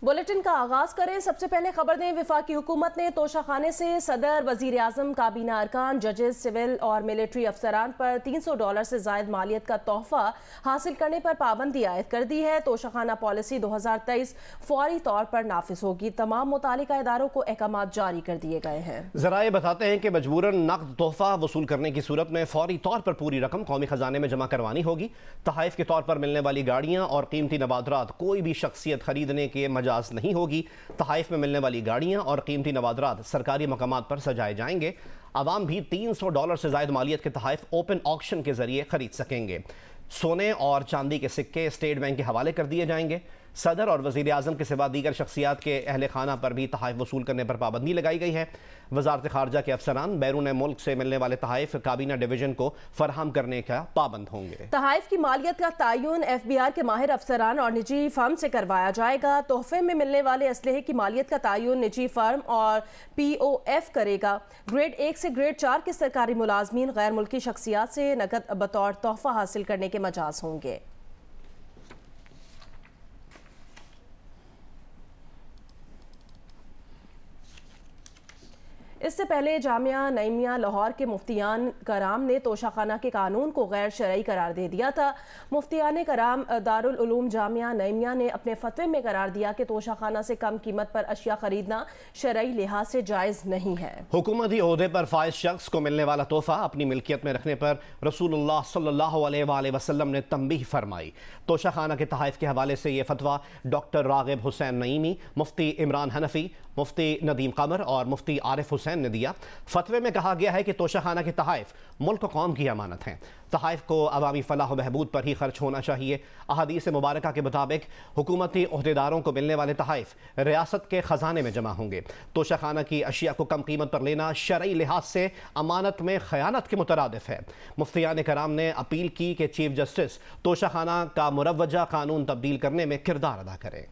Bulletin का आगाज करें। सबसे पहले खबर दें, वफाकी हुकूमत ने तोशाखाने से सदर, वजीर आजम, काबीना अरकान, जजेस, सिविल और मिलिट्री अफसरान पर $300 से जायद मालियत का तोहफा हासिल करने पर पाबंदी आयद कर दी है। तोशाखाना पॉलिसी 2023 फौरी तौर पर नाफिज होगी। तमाम मुतालिका इदारों को अहकाम जारी कर दिए गए हैं। जराए बताते हैं कि मजबूरन नकद तोहफा वसूल करने की सूरत में फौरी तौर पर पूरी रकम कौमी खजाने में जमा करवानी होगी। तहाइफ के तौर पर मिलने वाली गाड़ियां और कीमती नवादरात कोई भी शख्सियत खरीदने के मजाज नहीं होगी। तहाइफ में मिलने वाली गाड़ियां और कीमती नवादरात सरकारी मकामात पर सजाए जाएंगे। आवाम भी $300 से जायद मालियत के तहाइफ ओपन ऑक्शन के जरिए खरीद सकेंगे। सोने और चांदी के सिक्के स्टेट बैंक के हवाले कर दिए जाएंगे। सदर और वजीर आजम के सिवा दीगर शख्सियात के अहल खाना पर भी तहाइफ वसूल करने पर पाबंदी लगाई गई है। वजारत खारजा के अफसरान बैरून मुल्क से मिलने वाले तहाइफ काबीना डिवीजन को फराहम करने का पाबंद होंगे। तहाइफ की मालियत का तयन FBR के माहिर अफसरान और निजी फर्म से करवाया जाएगा। तोहफे में मिलने वाले असलहे की मालियत का तयन निजी फर्म और POF करेगा। ग्रेड 1 से ग्रेड 4 के सरकारी मुलाजमीन गैर मुल्की शख्सियात से नकद बतौर तोहफा हासिल करने के मजाज होंगे। इससे पहले जामिया नईमिया लाहौर के मुफ्तियान कराम ने तोशाखाना के कानून को गैर शरई करार दे दिया था। मुफ्तियान कराम दारुल उलूम जामिया नईमिया ने अपने फतवे में करार दिया कि तोशाखाना से कम कीमत पर अशिया खरीदना शरई लिहाज से जायज़ नहीं है। हुकूमती ओहदे पर फाइज शख्स को मिलने वाला तोहफा अपनी मिल्कियत में रखने पर रसूलुल्लाह सल्लल्लाहु अलैहि वसल्लम ने तंबीह फरमाई। तोशाखाना के तहाइफ के हवाले से यह फतवा डॉक्टर रागिब हुसैन नईमी, मुफ्ती इमरान हनफी, मुफ्ती नदीम कमर और मुफ्ती आरिफ हुसैन ने दिया। फतवे में कहा गया है कि तोशाखाना के तहाइफ मुल्क कौम की अमानत हैं। तहाइफ को अवामी फलाह व बहबूद पर ही खर्च होना चाहिए। अहादीस मुबारका के मुताबिक हुकूमती ओहदेदारों को मिलने वाले तहाइफ रियासत के खजाने में जमा होंगे। तोशाखाना की अशिया को कम कीमत पर लेना शरई लिहाज से अमानत में खयानत के मुतरादिफ है। मुफ्तियान कराम ने अपील की कि चीफ जस्टिस तोशाखाना का मुरव्वजा कानून तब्दील करने में किरदार अदा करें।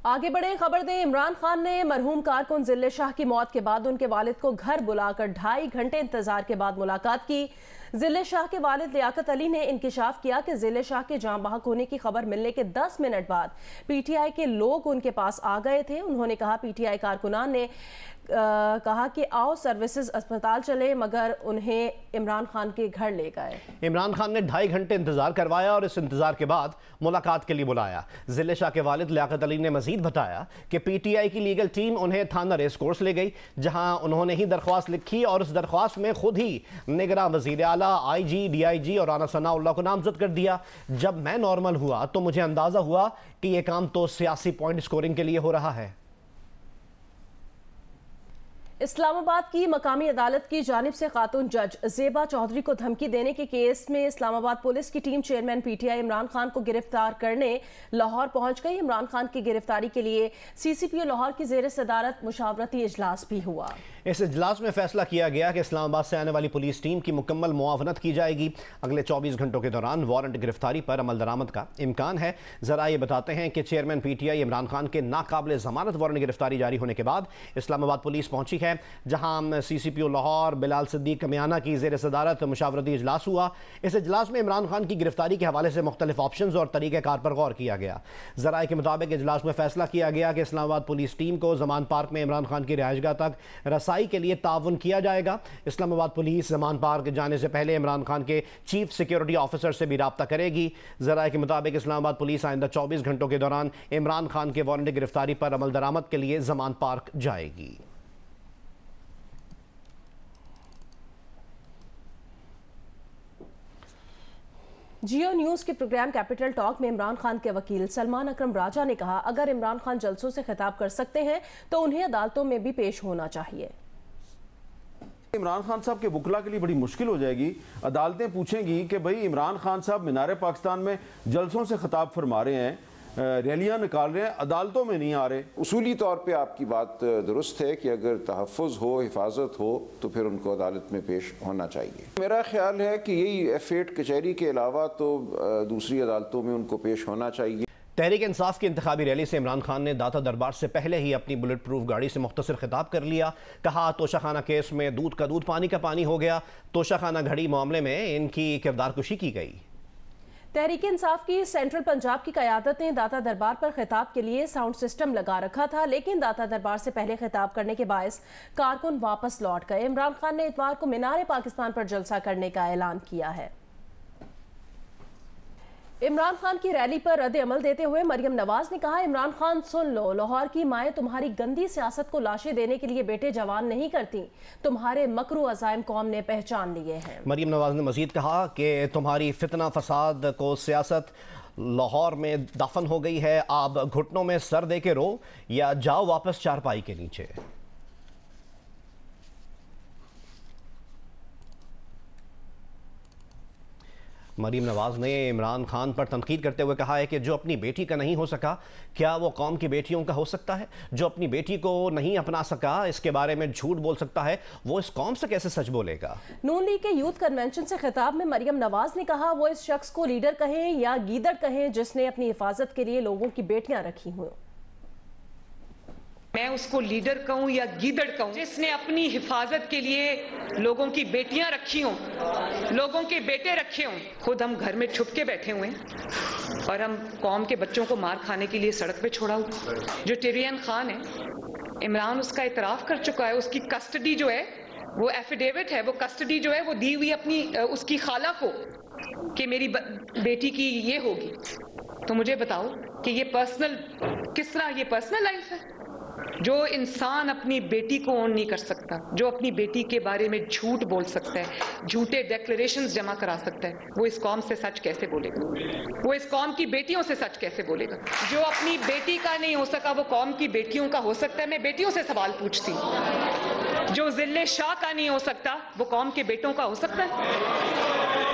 आगे बढ़े, खबर दें, इमरान खान ने मरहूम कारकुन जिले शाह की मौत के बाद उनके वालिद को घर बुलाकर 2.5 घंटे इंतजार के बाद मुलाकात की। जिले शाह के वालिद लियाकत अली ने इंकिशाफ किया कि जिले शाह के जाँ बहक होने की खबर मिलने के 10 मिनट बाद PTI के लोग उनके पास आ गए थे। उन्होंने कहा PTI कारकुनान ने कहा कि आओ सर्विसेज अस्पताल चले, मगर उन्हें इमरान खान के घर ले गए। इमरान खान ने 2.5 घंटे इंतजार करवाया और इस इंतजार के बाद मुलाकात के लिए बुलाया। जिले शाह के वालिद लियाकत अली ने मजीद बताया कि PTI की लीगल टीम उन्हें थाना रेस कोर्स ले गई, जहां उन्होंने ही दरख्वास्त लिखी और उस दरख्वास्त में खुद ही निगरान वजीर आला, IG, DIG और राना सनाउल्लाह को नामजद कर दिया। जब मैं नॉर्मल हुआ तो मुझे अंदाजा हुआ कि यह काम तो सियासी पॉइंट स्कोरिंग के लिए हो रहा है। इस्लामाबाद की मकामी अदालत की जानिब से खातून जज ज़ेबा चौधरी को धमकी देने के केस में इस्लामाबाद पुलिस की team chairman PTI Imran Khan को गिरफ्तार करने लाहौर पहुंच गई। इमरान खान की गिरफ्तारी के लिए CCPO लाहौर की ज़ेर सदारत मुशावरती इजलास भी हुआ। इस इजलास में फैसला किया गया कि इस्लामाबाद से आने वाली पुलिस टीम की मुकम्मल मुआवनत की जाएगी। अगले 24 घंटों के दौरान वारंट गिरफ्तारी पर अमल दरामद का इम्कान है। जरा ये बताते हैं कि चेयरमैन PTI इमरान खान के नाकाबिल जमानत वारंट गिरफ्तारी जारी होने के बाद इस्लामाबाद पुलिस पहुंची है, जहां CCPO लाहौर बिलाल सिद्दीक कमियाना की ज़ेर सदारत मुशावरती इजलास हुआ। इस इजलास में इमरान खान की गिरफ्तारी के हवाले से मुख्तलिफ ऑप्शन और तरीक़ेकार पर गौर किया गया। जराए के मुताबिक इजलास में फैसला किया गया कि इस्लामाबाद पुलिस टीम को जमान पार्क में इमरान खान की रिहाइशगाह तक रसाई के लिए ताउन किया जाएगा। इस्लामाबाद पुलिस जमान पार्क जाने से पहले इमरान खान के चीफ सिक्योरिटी ऑफिसर से भी रब्ता करेगी। जराए के मुताबिक इस्लामाबाद पुलिस आइंदा 24 घंटों के दौरान इमरान खान के वारंट गिरफ्तारी पर अमल दरामद के लिए जमान पार्क जाएगी। जियो न्यूज़ के प्रोग्राम कैपिटल टॉक में इमरान खान के वकील सलमान अकरम राजा ने कहा, अगर इमरान खान जलसों से खिताब कर सकते हैं तो उन्हें अदालतों में भी पेश होना चाहिए। इमरान खान साहब के वकला के लिए बड़ी मुश्किल हो जाएगी। अदालतें पूछेंगी कि भाई इमरान खान साहब मीनार पाकिस्तान में जलसों से खिताब फरमा रहे हैं, रैलियां निकाल रहे हैं, अदालतों में नहीं आ रहे। उसूली तौर पे आपकी बात दुरुस्त है कि अगर तहफ़्फ़ुज़ हो, हिफाजत हो तो फिर उनको अदालत में पेश होना चाहिए। मेरा ख्याल है कि यही F8 कचहरी के अलावा तो दूसरी अदालतों में उनको पेश होना चाहिए। तहरीक इंसाफ की इंतखाबी रैली से इमरान खान ने दाता दरबार से पहले ही अपनी बुलेट प्रूफ गाड़ी से मुख्तसर खिताब कर लिया। कहा, तोशाखाना केस में दूध का दूध पानी का पानी हो गया। तोशाखाना घड़ी मामले में इनकी किरदारकुशी की गई। तहरीक इंसाफ की सेंट्रल पंजाब की क़यादत ने दाता दरबार पर खिताब के लिए साउंड सिस्टम लगा रखा था, लेकिन दाता दरबार से पहले खिताब करने के बायस कारकुन वापस लौट गए। इमरान खान ने इतवार को मीनार पाकिस्तान पर जलसा करने का ऐलान किया है। इमरान खान की रैली पर रद्द अमल देते हुए मरियम नवाज ने कहा, इमरान खान सुन लो, लाहौर की माएँ तुम्हारी गंदी सियासत को लाशें देने के लिए बेटे जवान नहीं करती, तुम्हारे मकरू अज़ाइम कौम ने पहचान लिए हैं। मरियम नवाज ने मजीद कहा कि तुम्हारी फितना फसाद को सियासत लाहौर में दफन हो गई है। आप घुटनों में सर दे के रो या जाओ वापस चारपाई के नीचे। मरीम नवाज ने इमरान खान पर तनकीद करते हुए कहा है कि जो अपनी बेटी का नहीं हो सका, क्या वो कौम की बेटियों का हो सकता है? जो अपनी बेटी को नहीं अपना सका, इसके बारे में झूठ बोल सकता है, वो इस कौम से कैसे सच बोलेगा? नून लीग के यूथ कन्वेंशन से खिताब में मरियम नवाज ने कहा, वो इस शख्स को लीडर कहें या गीदड़ कहें जिसने अपनी हिफाजत के लिए लोगों की बेटियां रखी हुई। मैं उसको लीडर कहूं या गीदड़ कहूं, जिसने अपनी हिफाजत के लिए लोगों की बेटियां रखी हों, लोगों के बेटे रखे हों। खुद हम घर में छुप के बैठे हुए हैं और हम कौम के बच्चों को मार खाने के लिए सड़क पे छोड़ा हुआ। जो टिरियन खान है, इमरान उसका इतराफ कर चुका है। उसकी कस्टडी जो है वो एफिडेविट है, वो कस्टडी जो है वो दी हुई अपनी उसकी खाला को कि मेरी बेटी की ये होगी। तो मुझे बताओ कि ये पर्सनल, किस तरह ये पर्सनल लाइफ है? जो इंसान अपनी बेटी को ओन नहीं कर सकता, जो अपनी बेटी के बारे में झूठ बोल सकता है, झूठे डिक्लेरेशंस जमा करा सकता है, वो इस कौम से सच कैसे बोलेगा? वो इस कौम की बेटियों से सच कैसे बोलेगा? जो अपनी बेटी का नहीं हो सका, वो कौम की बेटियों का हो सकता है। मैं बेटियों से सवाल पूछती हूँ, जो जिले शाह का नहीं हो सकता, वो कौम के बेटों का हो सकता है?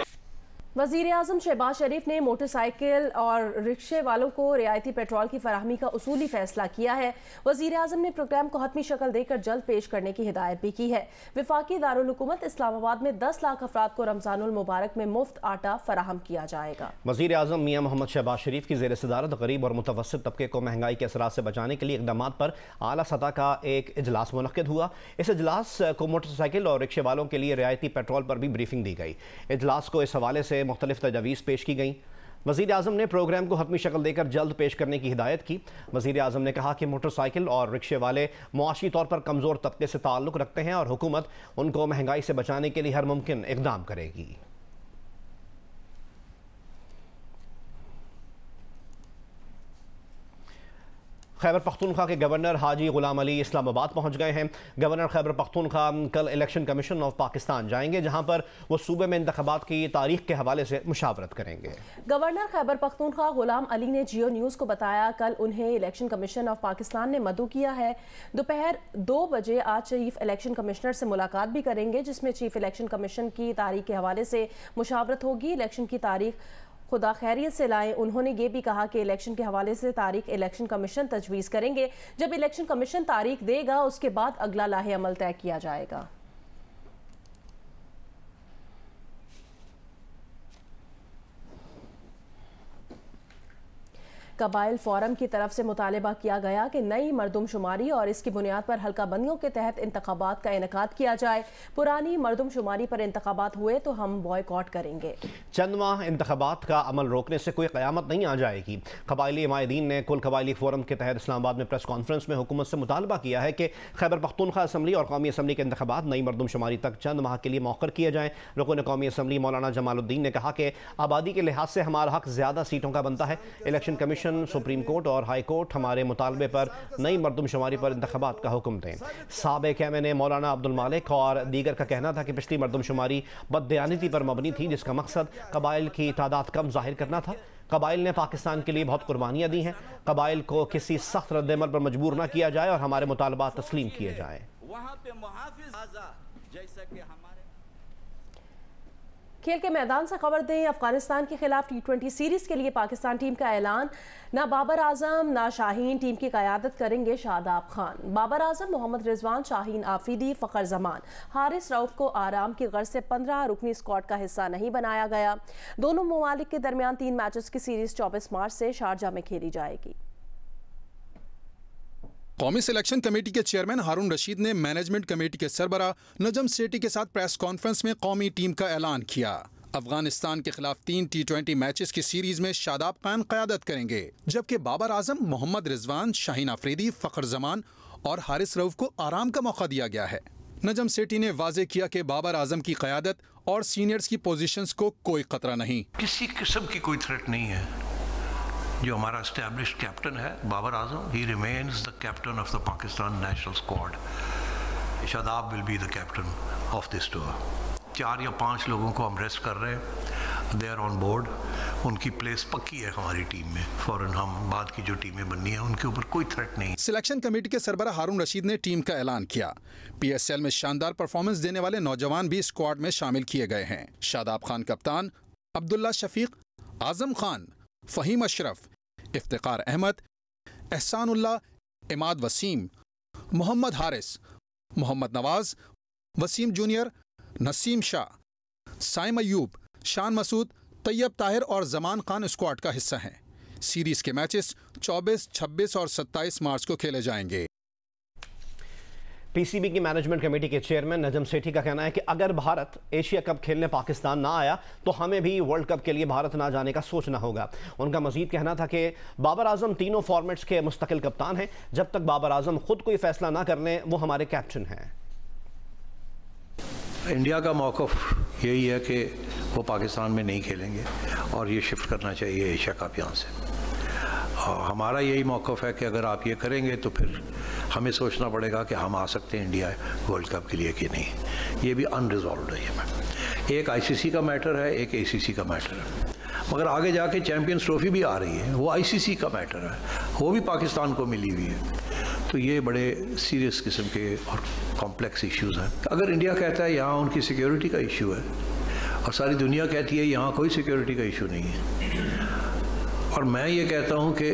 वज़ीर आज़म शहबाज शरीफ ने मोटरसाइकिल और रिक्शे वालों को रियायती पेट्रोल की फराहमी का उसूली फैसला किया है। वज़ीर आज़म ने प्रोग्राम को हतमी शक्ल देकर जल्द पेश करने की हिदायत भी की है। वफाकी दारुल हुकूमत इस्लामाबाद में 10 लाख अफराद को रमज़ानुल मुबारक में मुफ्त आटा फराहम किया जाएगा। वज़ीर आज़म मियाँ मोहम्मद शहबाज शरीफ की ज़ेर सदारत गरीब और मुतवस्सित तबके को महंगाई के असरात से बचाने के लिए इक़दामात पर आला सतह का एक इजलास मुनक़्क़िद हुआ। इस इजलास को मोटरसाइकिल और रिक्शे वालों के लिए रियायती पेट्रोल पर भी ब्रीफिंग दी गई। इजलास को इस हवाले से मुख्तलिफ तजावीज़ पेश की गई। वज़ीर आज़म ने प्रोग्राम को हतमी शक्ल देकर जल्द पेश करने की हिदायत की। वज़ीर आज़म ने कहा कि मोटरसाइकिल और रिक्शे वाले मुआशी तौर पर कमज़ोर तबके से ताल्लुक़ रखते हैं और हुकूमत उनको महंगाई से बचाने के लिए हर मुमकिन इक़दाम करेगी। खैबर पख्तूनख्वा के गवर्नर हाजी गुलाम अली इस्लामाबाद पहुंच गए हैं। गवर्नर खैबर पख्तूनख्वा कल इलेक्शन कमीशन ऑफ पाकिस्तान जाएंगे, जहां पर वो सूबे में इंतखाबात की तारीख के हवाले से मुशावरत करेंगे। गवर्नर खैबर पख्तूनख्वा गुलाम अली ने जियो न्यूज़ को बताया, कल उन्हें इलेक्शन कमीशन ऑफ पाकिस्तान ने मदऊ किया है। दोपहर 2 बजे आज चीफ इलेक्शन कमिश्नर से मुलाकात भी करेंगे, जिसमें चीफ इलेक्शन कमीशन की तारीख के हवाले से मुशावरत होगी। इलेक्शन की तारीख खुदा खैरियत से लाएं। उन्होंने ये भी कहा कि इलेक्शन के हवाले से तारीख इलेक्शन कमीशन तजवीज़ करेंगे। जब इलेक्शन कमीशन तारीख देगा, उसके बाद अगला लाहे अमल तय किया जाएगा। कबाइल फोरम की तरफ से मुतालबा किया गया कि नई मरदमशुमारी और इसकी बुनियाद पर हल्का बंदियों के तहत इंतखाबात का इनेकाद किया जाए। पुरानी मरदमशुमारी पर इंतखाबात हुए तो हम बॉयकॉट करेंगे। चंद माह इंतखाबात का अमल रोकने से कोई क़यामत नहीं आ जाएगी। कबायली इमायदीन ने कुल कबायली फोरम के तहत इस्लामाबाद में प्रेस कॉन्फ्रेंस में हुकूमत से मुतालबा किया है कि खैबर पख्तूनख्वा असम्बली और कौमी असम्बली के इंतखाबात नई मरदमशुमारी तक चंद माह के लिए मौखर किए जाएँ। रुकन कौमी असम्बली मौलाना जमालुद्दीन ने कहा कि आबादी के लिहाज से हमारा हक ज़्यादा सीटों का बनता है। इलेक्शन कमीशन, सुप्रीम कोर्ट और हाई कोर्ट हमारे मुतालबे पर नई मरदमशुमारी पर इंतखाबात का हुक्म दें। साबिक़ एमएनए मौलाना अब्दुल मालिक और दीगर का कहना था कि पिछली मरदमशुमारी बददयानती पर मबनी थी, जिसका मकसद कबाइल की तादाद कम जाहिर करना था। कबाइल ने पाकिस्तान के लिए बहुत कुर्बानियाँ दी हैं। कबाइल को किसी सख्त रद्दअमल पर मजबूर न किया जाए और हमारे मुतालबात तस्लीम किए जाएँ। खेल के मैदान से खबर दें, अफगानिस्तान के खिलाफ T20 सीरीज के लिए पाकिस्तान टीम का ऐलान। ना बाबर आजम ना शाहीन, टीम की क़यादत करेंगे शादाब खान। बाबर आजम, मोहम्मद रिजवान, शाहीन आफरीदी, फ़खर जमान, हारिस रऊफ को आराम की गर्ज से 15 रुकनी स्क्वाड का हिस्सा नहीं बनाया गया। दोनों ममालिक के दरमियान 3 मैचेस की सीरीज 24 मार्च से शारजा में खेली जाएगी। कौमी सिलेक्शन कमेटी के चेयरमैन हारून रशीद ने मैनेजमेंट कमेटी के सरबरा नजम सेठी के साथ प्रेस कॉन्फ्रेंस में कौमी टीम का ऐलान किया। अफगानिस्तान के खिलाफ 3 T20 मैचेस की सीरीज में शादाब खान क़यादत करेंगे, जबकि बाबर आजम, मोहम्मद रिजवान, शाहीन आफरीदी, फ़खर जमान और हारिस रऊफ को आराम का मौका दिया गया है। नजम सेठी ने वाजे किया कि बाबर आजम की क़यादत और सीनियर्स की पोजीशंस को कोई खतरा नहीं, किसी किस्म की कोई थ्रेट नहीं है। जो हमारा एस्टैब्लिश्ड कैप्टन है Babar Azam, he remains the captain of the Pakistan national squad. Shadab will be the captain of this tour. 4 या 5 लोगों को हम रेस्ट कर रहे हैं, दे आर ऑन बोर्ड, उनकी प्लेस पक्की है हमारी टीम में। फौरन हम बाद की जो टीमें बननी है उनके ऊपर कोई थ्रेट नहीं। सिलेक्शन कमेटी के सरबरा हारून रशीद ने टीम का ऐलान किया। PSL में शानदार परफॉर्मेंस देने वाले नौजवान भी स्क्वाड में शामिल किए गए हैं। शादाब खान कप्तान, अब्दुल्ला शफीक, आजम खान, फ़हीम अशरफ, इफ्तिकार अहमद, एहसानुल्लाह, इमाद वसीम, मोहम्मद हारिस, मोहम्मद नवाज, वसीम जूनियर, नसीम शाह, साइम अयूब, शान मसूद, तैयब ताहिर और जमान खान स्क्वाड का हिस्सा हैं। सीरीज के मैचेस 24, 26 और 27 मार्च को खेले जाएंगे। PCB की मैनेजमेंट कमेटी के चेयरमैन नजम सेठी का कहना है कि अगर भारत एशिया कप खेलने पाकिस्तान ना आया तो हमें भी वर्ल्ड कप के लिए भारत ना जाने का सोचना होगा। उनका मजीद कहना था कि बाबर आजम तीनों फॉर्मेट्स के मुस्तकिल कप्तान हैं। जब तक बाबर आजम खुद कोई फैसला ना कर लें वो हमारे कैप्टन हैं। इंडिया का मौक़िफ़ यही है कि वो पाकिस्तान में नहीं खेलेंगे और ये शिफ्ट करना चाहिए एशिया कप यहाँ से। और हमारा यही मौक़िफ़ है कि अगर आप ये करेंगे तो फिर हमें सोचना पड़ेगा कि हम आ सकते हैं इंडिया वर्ल्ड कप के लिए कि नहीं। ये भी अनरिजॉल्व्ड है। ये एक ICC का मैटर है, एक ACC का मैटर है, मगर आगे जाके चैम्पियंस ट्रॉफी भी आ रही है, वो ICC का मैटर है, वो भी पाकिस्तान को मिली हुई है। तो ये बड़े सीरियस किस्म के और कॉम्प्लेक्स इश्यूज़ हैं। अगर इंडिया कहता है यहाँ उनकी सिक्योरिटी का इशू है और सारी दुनिया कहती है यहाँ कोई सिक्योरिटी का इशू नहीं है, और मैं ये कहता हूँ कि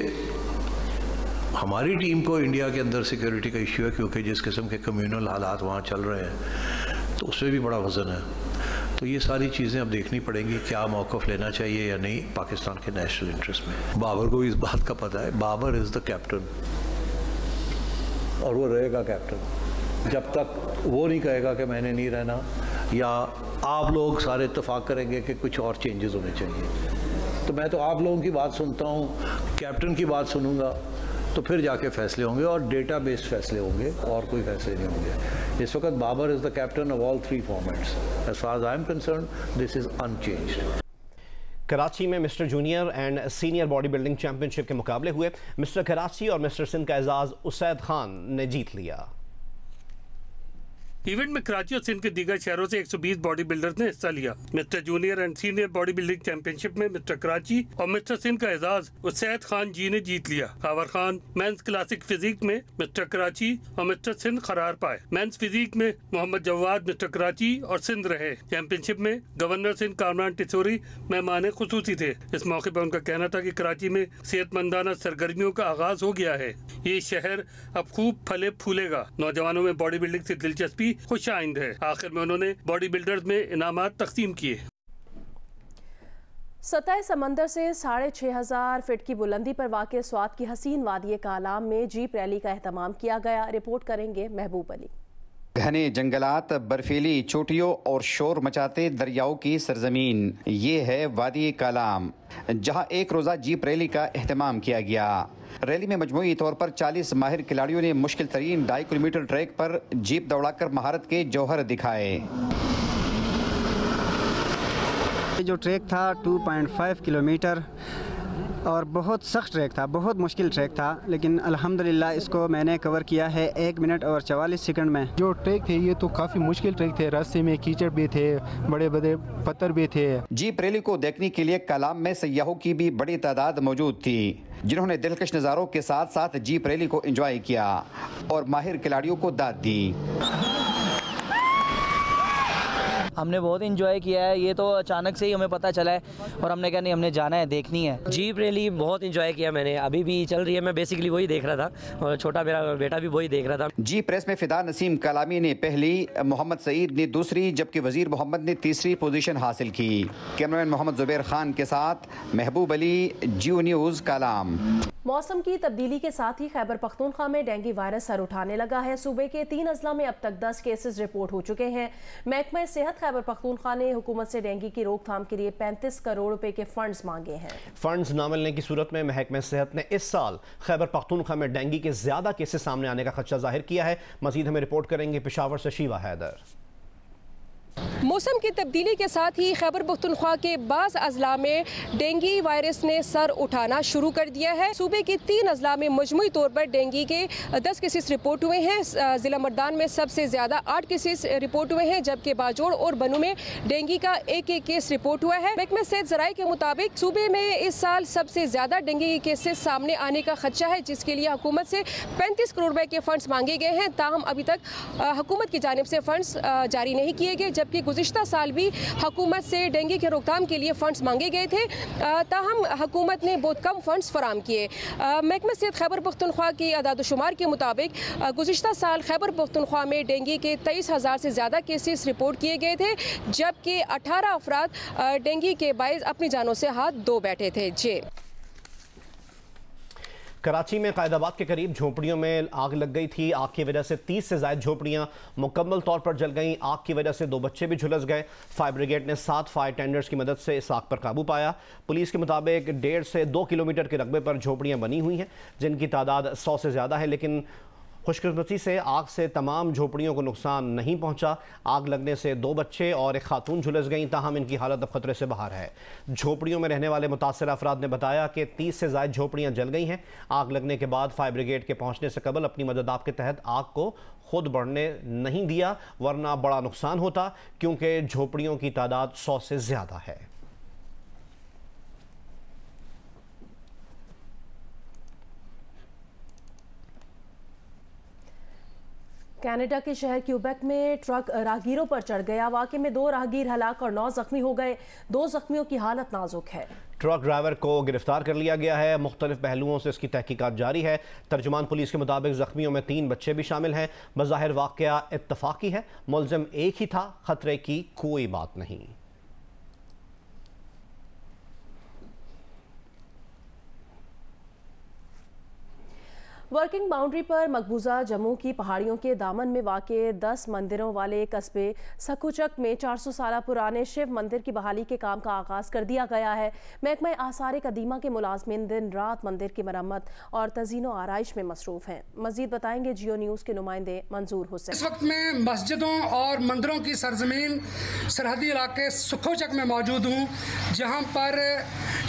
हमारी टीम को इंडिया के अंदर सिक्योरिटी का इशू है क्योंकि जिस किस्म के कम्युनल हालात वहाँ चल रहे हैं तो उसमें भी बड़ा वज़न है। तो ये सारी चीज़ें अब देखनी पड़ेंगी, क्या मौक़िफ़ लेना चाहिए या नहीं पाकिस्तान के नेशनल इंटरेस्ट में। बाबर को भी इस बात का पता है, बाबर इज़ द कैप्टन और वो रहेगा कैप्टन जब तक वो नहीं कहेगा कि मैंने नहीं रहना, या आप लोग सारे इत्तेफाक करेंगे कि कुछ और चेंजेस होने चाहिए। तो मैं तो आप लोगों की बात सुनता हूँ, कैप्टन की बात सुनूंगा, तो फिर जाके फैसले होंगे और डेटा बेस्ड फैसले होंगे और कोई फैसले नहीं होंगे। इस वक्त Babar is the captain of all 3 formats. As far as I am concern this is unchanged. Karachi में mister junior and senior body building championship के मुकाबले हुए। मिस्टर कराची और मिस्टर सिंध का एजाज़ उसैद खान ने जीत लिया। इवेंट में कराची और सिंध के दीगर शहरों से 120 बॉडी बिल्डर्स ने हिस्सा लिया। Mister junior and senior body building championship में मिस्टर कराची और मिस्टर सिंध का एजाज उसैद खान जी ने जीत लिया। कावर खान मेंस क्लासिक फिजिक में मिस्टर कराची और मिस्टर सिंध करार पाए। मेंस फिजिक में मोहम्मद जवाद मिस्टर कराची और सिंध रहे। चैंपियनशिप में गवर्नर सिंध कामरान टिसोरी मेहमान खुसूसी थे। इस मौके पर उनका कहना था कि कराची में सेहतमंदाना सरगर्मियों का आगाज हो गया है। ये शहर अब खूब फले फूलेगा। नौजवानों में बॉडी बिल्डिंग से दिलचस्पी खुश आइंद है। आखिर में उन्होंने बॉडी बिल्डर्स में इनामात तकसीम किए। सतह समंदर से 6500 फीट की बुलंदी पर वाक़ स्वात की हसीन वादी कालाम में जीप रैली का एहतमाम किया गया। रिपोर्ट करेंगे महबूब अली। घने जंगलात, बर्फीली चोटियों और शोर मचाते दरियाओं की सरजमीन, ये है वादी कालाम, जहां एक रोज़ा जीप रैली का एहतमाम किया गया। रैली में मजमूई तौर पर 40 माहिर खिलाड़ियों ने मुश्किल तरीन 2.5 किलोमीटर ट्रैक पर जीप दौड़ाकर महारत के जौहर दिखाए। जो ट्रैक था 2.5 किलोमीटर और बहुत सख्त ट्रैक था, बहुत मुश्किल ट्रैक था, लेकिन अल्हम्दुलिल्लाह इसको मैंने कवर किया है 1 मिनट और 44 सेकंड में। जो ट्रैक थे ये तो काफ़ी मुश्किल ट्रैक थे, रास्ते में कीचड़ भी थे, बड़े बड़े पत्थर भी थे। जीप रैली को देखने के लिए कालाम में सयाहों की भी बड़ी तादाद मौजूद थी, जिन्होंने दिलकश नज़ारों के साथ साथ जीप रैली को एंजॉय किया और माहिर खिलाड़ियों को दाद दी। हमने बहुत इंजॉय किया है। ये तो अचानक से ही हमें पता चला है और हमने कहा नहीं, हमने जाना है, देखनी है। जीप रैली बहुत इंजॉय किया मैंने, अभी भी चल रही है, मैं बेसिकली वही देख रहा था और छोटा मेरा बेटा भी वही देख रहा था। जीप रेस में फिदा नसीम कलामी ने पहली, मोहम्मद सईद ने दूसरी जबकि वजीर मोहम्मद ने तीसरी पोजीशन हासिल की। कैमरामैन मोहम्मद जुबैर खान के साथ महबूब अली, जियो न्यूज़ कालाम। मौसम की तब्दीली के साथ ही खैबर पख्तूनख्वा में डेंगू वायरस सर उठाने लगा है। सूबे के 3 अजला में अब तक 10 केसेस रिपोर्ट हो चुके हैं। महकमा सेहत खैबर पख्तूनख्वा ने हुकूमत से डेंगू की रोकथाम के लिए 35 करोड़ रुपए के फंड्स मांगे हैं। फंड्स न मिलने की सूरत में महकमा सेहत ने इस साल खैबर पख्तूनख्वा में डेंगू के ज्यादा केसेस सामने आने का खदशा जाहिर किया है। मजीद हमें रिपोर्ट करेंगे पेशावर से शीवा हैदर। मौसम की तब्दीली के साथ ही खैबर पख्तूनख्वा के बाज़ अजला में डेंगू वायरस ने सर उठाना शुरू कर दिया है। सूबे के 3 अजला में मजमूई तौर पर डेंगू के 10 केसेस रिपोर्ट हुए हैं। ज़िला मर्दान में सबसे ज़्यादा 8 केसेस रिपोर्ट हुए हैं, जबकि बाजोड़ और बनू में डेंगू का एक केस रिपोर्ट हुआ है। महकमा सेहत ज़राए के मुताबिक सूबे में इस साल सबसे ज़्यादा डेंगू के केसेस सामने आने का खदशा है, जिसके लिए हुकूमत से 35 करोड़ रुपए के फंड्स मांगे गए हैं। ताहम अभी तक हुकूमत की जानिब से फंड्स जारी नहीं किए गए, जबकि गुज़िश्ता साल भी हुकूमत से डेंगू के रोकथाम के लिए फंड्स मांगे गए थे। ताहम हुकूमत ने बहुत कम फंड्स फराम किए। महकमा सेहत खैबर पख्तूनख्वा की अदाद-ओ-शुमार के मुताबिक गुज़िश्ता साल खैबर पख्तूनख्वा में डेंगू के 23,000 से ज़्यादा केसेस रिपोर्ट किए गए थे, जबकि 18 अफराद डेंगू के बायस अपनी जानों से हाथ धो बैठे थे। जी, कराची में कायदाबाद के करीब झोपड़ियों में आग लग गई थी। आग की वजह से 30 से ज़ायद झोपड़ियां मुकम्मल तौर पर जल गईं। आग की वजह से 2 बच्चे भी झुलस गए। फायर ब्रिगेड ने 7 फायर टेंडर्स की मदद से इस आग पर काबू पाया। पुलिस के मुताबिक 1.5 से 2 किलोमीटर के रकबे पर झोपड़ियां बनी हुई हैं, जिनकी तादाद 100 से ज़्यादा है, लेकिन खुशकिस्मती से आग से तमाम झोपड़ियों को नुकसान नहीं पहुंचा। आग लगने से 2 बच्चे और एक खातून झुलस गईं, ताहम इनकी हालत अब खतरे से बाहर है। झोपड़ियों में रहने वाले मुतासर अफराद ने बताया कि 30 से ज़ायद झोपड़ियां जल गई हैं। आग लगने के बाद फायर ब्रिगेड के पहुंचने से कबल अपनी मदद आप के तहत आग को खुद बढ़ने नहीं दिया, वरना बड़ा नुकसान होता, क्योंकि झोपड़ियों की तादाद 100 से ज़्यादा है। कनाडा के शहर क्यूबेक में ट्रक राहगीरों पर चढ़ गया। वाक़े में 2 राहगीर हलाक और 9 जख्मी हो गए। 2 जख्मियों की हालत नाजुक है। ट्रक ड्राइवर को गिरफ्तार कर लिया गया है। मुख्तलिफ पहलुओं से इसकी तहकीकात जारी है। तर्जुमान पुलिस के मुताबिक जख्मियों में 3 बच्चे भी शामिल हैं। बज़ाहिर वाक़या इत्तफाकी है, मुलज़िम एक ही था, खतरे की कोई बात नहीं। वर्किंग बाउंड्री पर मकबूजा जम्मू की पहाड़ियों के दामन में वाक़े 10 मंदिरों वाले कस्बे सकुचक में 400 साल पुराने शिव मंदिर की बहाली के काम का आगाज़ कर दिया गया है। महकमा आसार कदीमा के मुलाजमीन दिन रात मंदिर की मरम्मत और तज़ीनो आराइश में मसरूफ़ हैं। मज़ीद बताएंगे जियो न्यूज़ के नुमाइंदे मंजूर हुसैन। इस वक्त में मस्जिदों और मंदिरों की सरजमीन सरहदी इलाके सुखोचक में मौजूद हूँ, जहाँ पर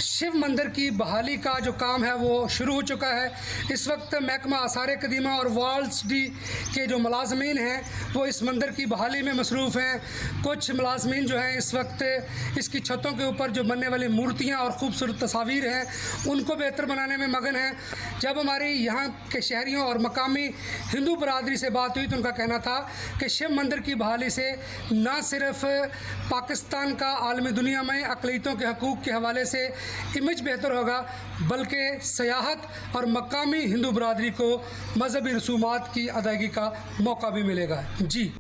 शिव मंदिर की बहाली का जो काम है वो शुरू हो चुका है। इस वक्त महकमा आसार कदीमा और वाल्स डी के जो मुलाजमीन हैं वो इस मंदिर की बहाली में मसरूफ़ हैं। कुछ मुलाजमीन जो हैं इस वक्त इसकी छतों के ऊपर जो बनने वाली मूर्तियाँ और ख़ूबसूरत तस्वीर हैं उनको बेहतर बनाने में मगन हैं। जब हमारी यहाँ के शहरियों और मकामी हिंदू बरादरी से बात हुई तो उनका कहना था कि शिव मंदिर की बहाली से न सिर्फ पाकिस्तान का आलमी दुनिया में अक़लीतों के हकूक़ के हवाले से इमेज बेहतर होगा, बल्कि सयाहत और मकामी हिंदू बरादरी को मजहबी रसूमात की अदायगी का मौका भी मिलेगा। जी।